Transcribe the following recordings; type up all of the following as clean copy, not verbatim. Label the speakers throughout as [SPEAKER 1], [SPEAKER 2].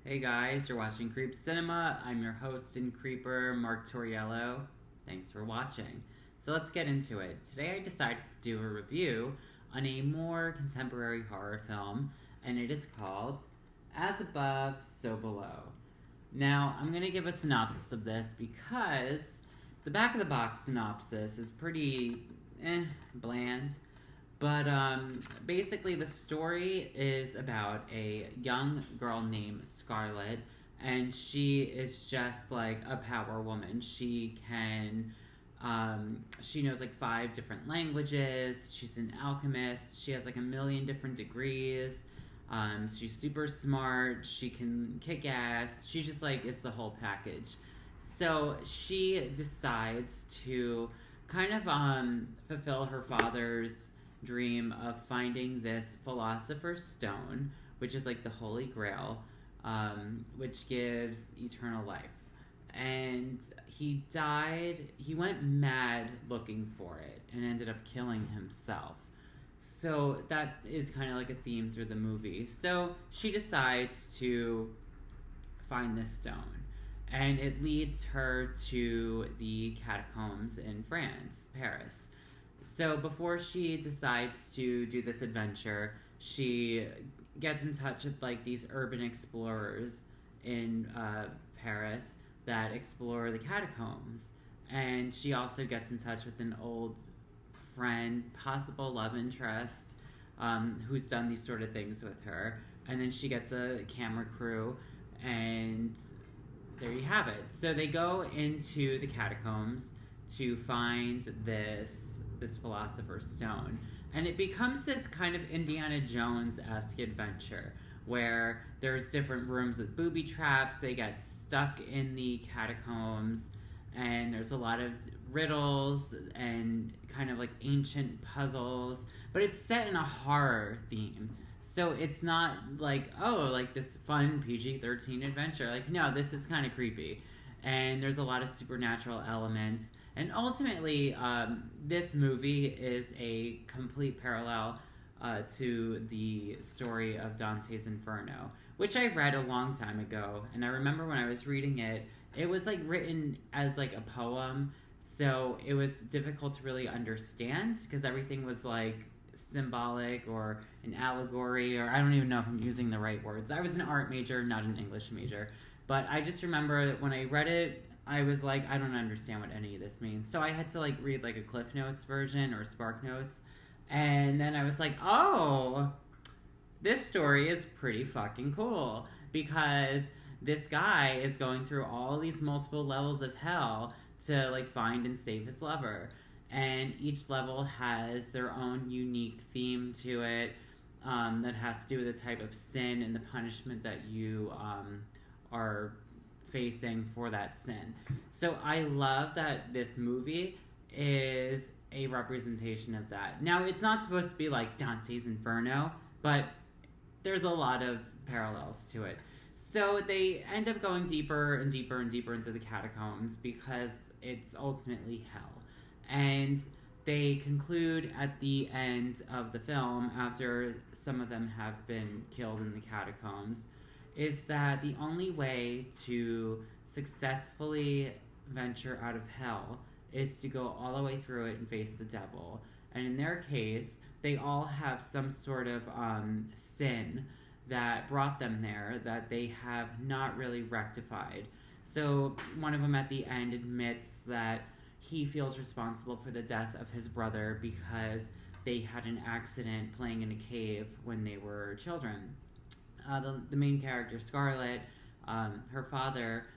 [SPEAKER 1] Hey guys, you're watching Creep Cinema. I'm your host and creeper, Mark Tauriello. Thanks for watching. So let's get into it. Today I decided to do a review on a more contemporary horror film, and it is called As Above, So Below. Now, I'm going to give a synopsis of this because the back of the box synopsis is pretty bland. But basically, the story is about a young girl named Scarlett, and she is just like a power woman. She knows like 5 different languages. She's an alchemist. She has like a million different degrees. She's super smart. She can kick ass. She just like is the whole package. So she decides to kind of fulfill her father's dream of finding this philosopher's stone, which is like the holy grail, which gives eternal life. And he went mad looking for it and ended up killing himself. So that is kind of like a theme through the movie. So she decides to find this stone, and it leads her to the catacombs in France, Paris. So before she decides to do this adventure, she gets in touch with like these urban explorers in Paris that explore the catacombs, and she also gets in touch with an old friend, possible love interest, who's done these sort of things with her, and then she gets a camera crew, and there you have it. So they go into the catacombs to find this philosopher's stone, and it becomes this kind of Indiana Jones-esque adventure where there's different rooms with booby traps. They get stuck in the catacombs, and there's a lot of riddles and kind of like ancient puzzles, but it's set in a horror theme. So it's not like, oh, like this fun PG-13 adventure. Like, no, this is kind of creepy. And there's a lot of supernatural elements. And ultimately, this movie is a complete parallel to the story of Dante's Inferno, which I read a long time ago. And I remember when I was reading it, it was like written as like a poem. So it was difficult to really understand because everything was like symbolic or an allegory, or I don't even know if I'm using the right words. I was an art major, not an English major. But I just remember that when I read it, I was like, I don't understand what any of this means. So I had to like read like a Cliff Notes version or Spark Notes. And then I was like, oh, this story is pretty fucking cool. Because this guy is going through all these multiple levels of hell to like find and save his lover. And each level has their own unique theme to it, that has to do with the type of sin and the punishment that you are facing for that sin. So I love that this movie is a representation of that. Now, it's not supposed to be like Dante's Inferno, but there's a lot of parallels to it. So they end up going deeper and deeper and deeper into the catacombs because it's ultimately hell. And they conclude at the end of the film, after some of them have been killed in the catacombs, is that the only way to successfully venture out of hell is to go all the way through it and face the devil. And in their case, they all have some sort of sin that brought them there that they have not really rectified. So one of them at the end admits that he feels responsible for the death of his brother because they had an accident playing in a cave when they were children. The main character, Scarlett, her father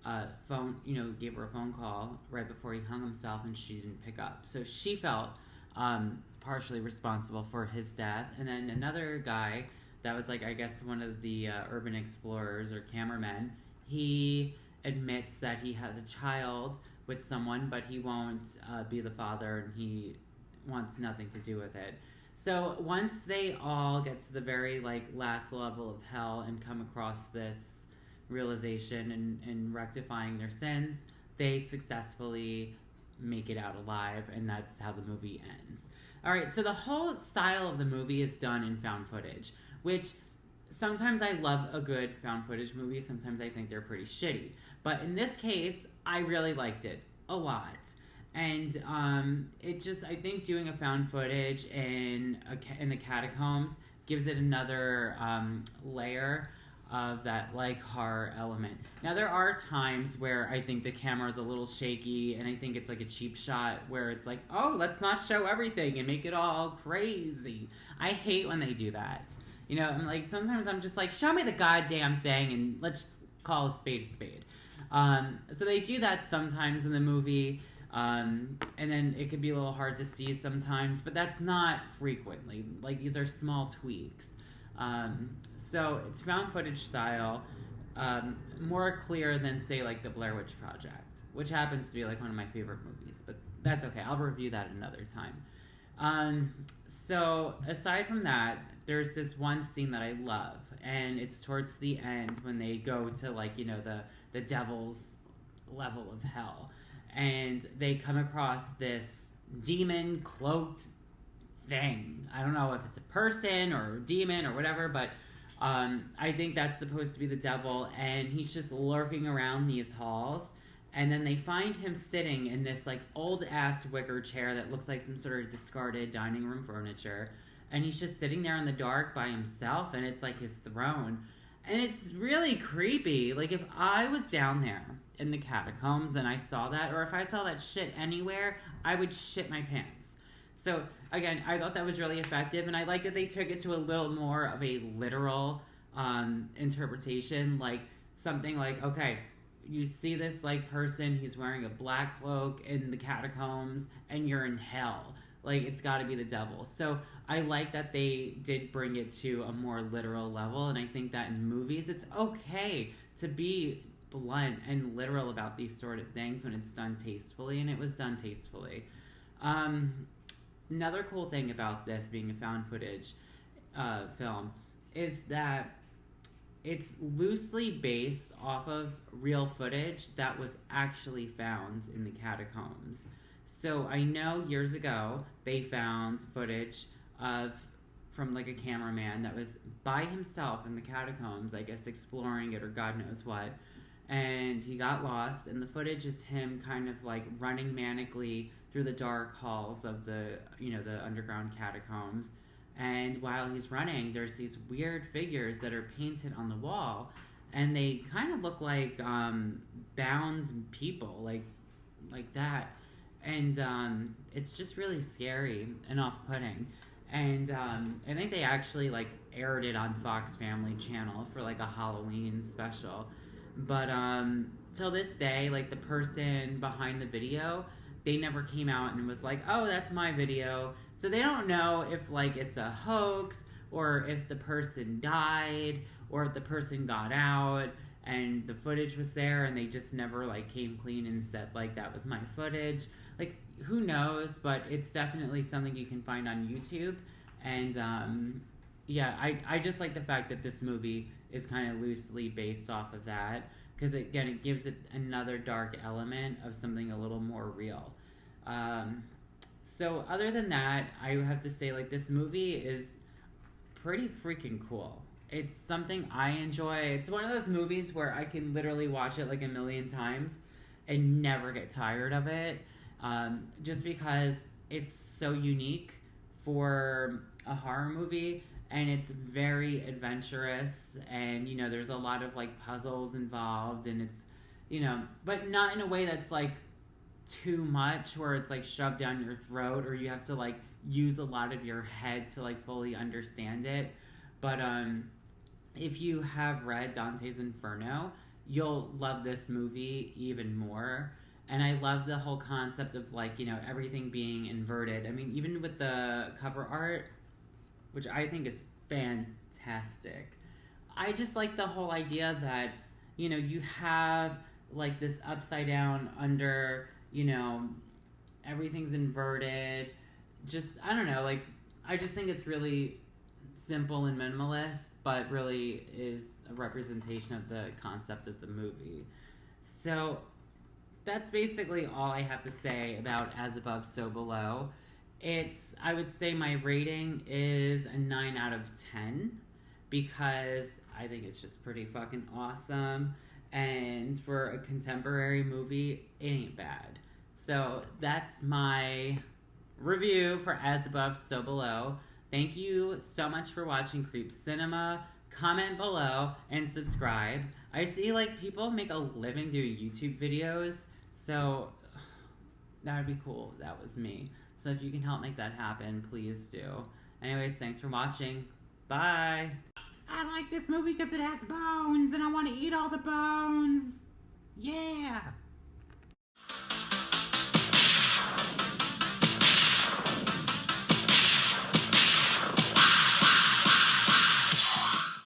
[SPEAKER 1] gave her a phone call right before he hung himself, and she didn't pick up. So she felt partially responsible for his death. And then another guy that was like, I guess, one of the urban explorers or cameramen, he admits that he has a child with someone, but he won't be the father, and he wants nothing to do with it. So once they all get to the very like last level of hell and come across this realization and rectifying their sins, they successfully make it out alive, and that's how the movie ends. All right, so the whole style of the movie is done in found footage, which sometimes I love a good found footage movie. Sometimes I think they're pretty shitty. But in this case, I really liked it a lot. And it just, I think doing a found footage in the catacombs gives it another layer of that like horror element. Now there are times where I think the camera is a little shaky and I think it's like a cheap shot where it's like, oh, let's not show everything and make it all crazy. I hate when they do that. You know, I'm like, sometimes I'm just like, show me the goddamn thing and let's just call a spade a spade. So they do that sometimes in the movie. And then it could be a little hard to see sometimes, but that's not frequently. Like, these are small tweaks. So it's found footage style, more clear than, say, like the Blair Witch Project, which happens to be like one of my favorite movies, but that's okay. I'll review that another time. So aside from that, there's this one scene that I love, and it's towards the end when they go to, like, you know, the devil's level of hell, and they come across this demon cloaked thing. I don't know if it's a person or a demon or whatever, but I think that's supposed to be the devil, and he's just lurking around these halls. And then they find him sitting in this like old ass wicker chair that looks like some sort of discarded dining room furniture, and he's just sitting there in the dark by himself, and it's like his throne, and it's really creepy. Like, if I was down there in the catacombs and I saw that, or if I saw that shit anywhere, I would shit my pants. So again, I thought that was really effective, and I like that they took it to a little more of a literal interpretation, like something like, okay, you see this like person, he's wearing a black cloak in the catacombs, and you're in hell. Like, it's got to be the devil. So I like that they did bring it to a more literal level, and I think that in movies, it's okay to be blunt and literal about these sort of things when it's done tastefully, and it was done tastefully. Another cool thing about this being a found footage film is that it's loosely based off of real footage that was actually found in the catacombs. So I know years ago they found footage from like a cameraman that was by himself in the catacombs, I guess exploring it or God knows what, and he got lost, and the footage is him kind of like running manically through the dark halls of the underground catacombs. And while he's running, there's these weird figures that are painted on the wall, and they kind of look like bound people, like that. And it's just really scary and off-putting. And I think they actually like aired it on Fox Family Channel for like a Halloween special. But till this day, like the person behind the video, they never came out and was like, oh, that's my video. So they don't know if like it's a hoax, or if the person died, or if the person got out and the footage was there and they just never like came clean and said like that was my footage. Like, who knows, but it's definitely something you can find on YouTube. And yeah, I just like the fact that this movie is kind of loosely based off of that, because again, it gives it another dark element of something a little more real. So other than that, I have to say, like, this movie is pretty freaking cool. It's something I enjoy. It's one of those movies where I can literally watch it like a million times and never get tired of it, just because it's so unique for a horror movie, and it's very adventurous, and you know, there's a lot of like puzzles involved, and it's, you know, but not in a way that's like too much where it's like shoved down your throat, or you have to like use a lot of your head to like fully understand it. But if you have read Dante's Inferno, you'll love this movie even more. And I love the whole concept of like, you know, everything being inverted. I mean, even with the cover art, which I think is fantastic, I just like the whole idea that, you know, you have like this upside down under, you know, everything's inverted. Just, I don't know, like, I just think it's really simple and minimalist, but really is a representation of the concept of the movie. So that's basically all I have to say about As Above, So Below. I would say my rating is a 9 out of 10, because I think it's just pretty fucking awesome. And for a contemporary movie, it ain't bad. So that's my review for As Above, So Below. Thank you so much for watching Creep Cinema. Comment below and subscribe. I see like people make a living doing YouTube videos, so that would be cool if that was me. So if you can help make that happen, please do. Anyways, thanks for watching. Bye. I like this movie because it has bones and I want to eat all the bones. Yeah.